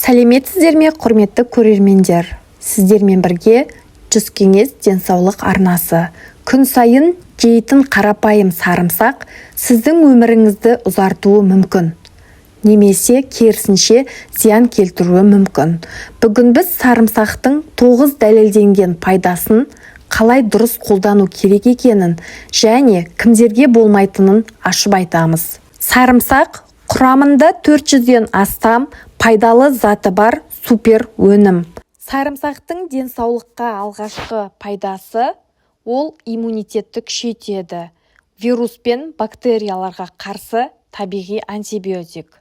Сәлеметсіздер ме, құрметті көрермендер? Сіздермен бірге жүз кеңес денсаулық арнасы. Күн сайын жейтін қарапайым сарымсақ сіздің өміріңізді ұзартуы мүмкін. Немесе керісінше зиян келтіруі мүмкін. Бүгін біз сарымсақтың 9 дәлелденген пайдасын, қалай дұрыс қолдану керек екенін және кімдерге болмайтынын ашып айтамыз. Сарымсақ құрамында 400-ден астам пайдалы заты бар супер өнім. Сарымсақтың денсаулыққа алғашқы пайдасы ол иммунитетті күшейтеді. Вирус пен бактерияларға қарсы табиғи антибиотик.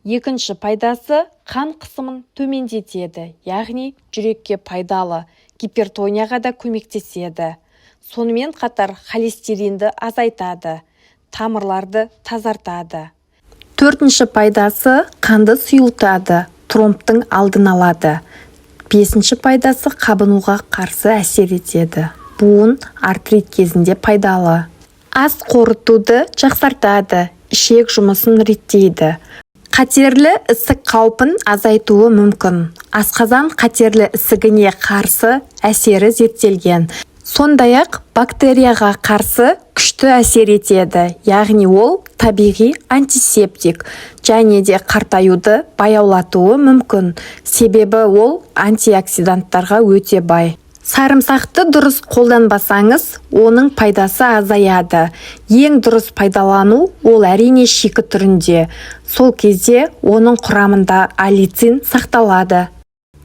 Екінші пайдасы қан қысымын төмендетеді, яғни жүрекке пайдалы, гипертонияға да көмектеседі. Сонымен қатар холестеринді азайтады, тамырларды тазартады. Төртінші пайдасы қанды сұйылтады, тромбтың алдын алады. Бесінші пайдасы қабынуға қарсы әсер етеді. Буын артрит кезінде пайдалы. Ас қорытуды жақсартады, ішек жұмысын реттейді. Қатерлі ісік қаупін азайтуы мүмкін. Асқазан қатерлі ісігіне қарсы әсері зерттелген. Сондай-ақ бактерияға қарсы күшті әсер етеді, яғни ол табиғи антисептик және де қартаюды баяулатуы мүмкін. Себебі ол антиоксиданттарға өте бай. Сарымсақты дұрыс қолданбасаңыз, оның пайдасы азаяды. Ең дұрыс пайдалану ол әрине шикі түрінде. Сол кезде оның құрамында аллицин сақталады.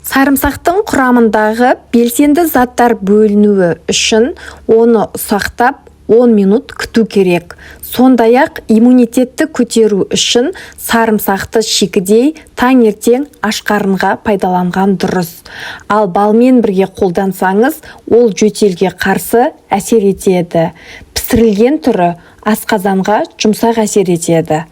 Сарымсақтың құрамындағы белсенді заттар бөлінуі үшін оны ұсақтап 10 минут күту керек. Сондай-ақ иммунитетті көтеру үшін сарымсақты шикідей таңертең аш қарынға пайдаланған дұрыс. Ал балмен бірге қолдансаңыз, ол жөтелге қарсы әсер етеді. Пісірілген түрі асқазанға жұмсақ әсер етеді.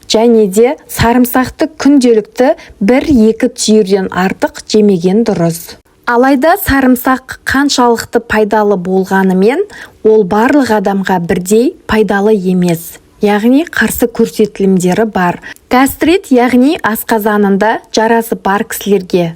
Және де сарымсақты күнделікті 1-2 түйірден артық жемеген дұрыс. Алайда сарымсақ қаншалықты пайдалы болғанымен, ол барлық адамға бірдей пайдалы емес. Яғни қарсы көрсетілімдері бар. Гастрит, яғни асқазанында жарасы бар кісілерге,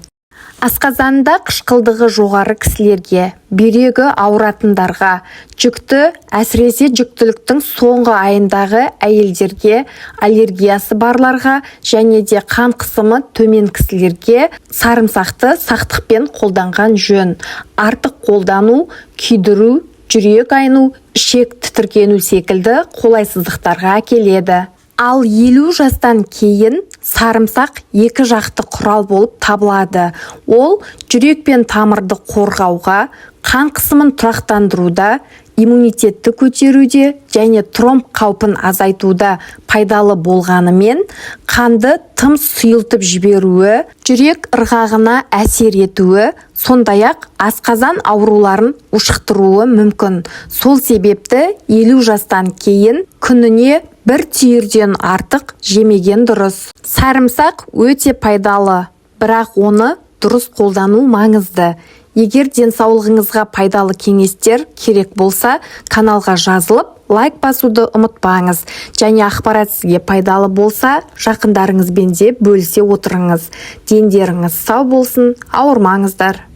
асқазанында қышқылдығы жоғары кісілерге, бүйрегі ауыратындарға, жүкті, әсіресе жүктіліктің соңғы айындағы әйелдерге, аллергиясы барларға және де қан қысымы төмен кісілерге сарымсақты сақтықпен қолданған жөн. Артық қолдану, күйдіру, жүрек айну, ішек тітіркену секілді қолайсыздықтарға әкеледі. Ал 50 жастан кейін сарымсақ екі жақты құрал болып табылады. Ол жүрек пен тамырды қорғауға, қан қысымын тұрақтандыруда, иммунитетті көтеруде және тромб қаупін азайтуда пайдалы болғанымен, қанды тым сұйылтып жіберуі, жүрек ырғағына әсер етуі, сондай-ақ асқазан ауруларын ушықтыруы мүмкін. Сол себепті 50 жастан кейін күніне 1 түйірден артық жемеген дұрыс. Сарымсақ өте пайдалы, бірақ оны дұрыс қолдану маңызды. Егер денсаулығыңызға пайдалы кеңестер керек болса, каналға жазылып, лайк басуды ұмытпаңыз. Және ақпарат сізге пайдалы болса, жақындарыңызбен де бөлісе отырыңыз. Дендеріңіз сау болсын, ауырмаңыздар.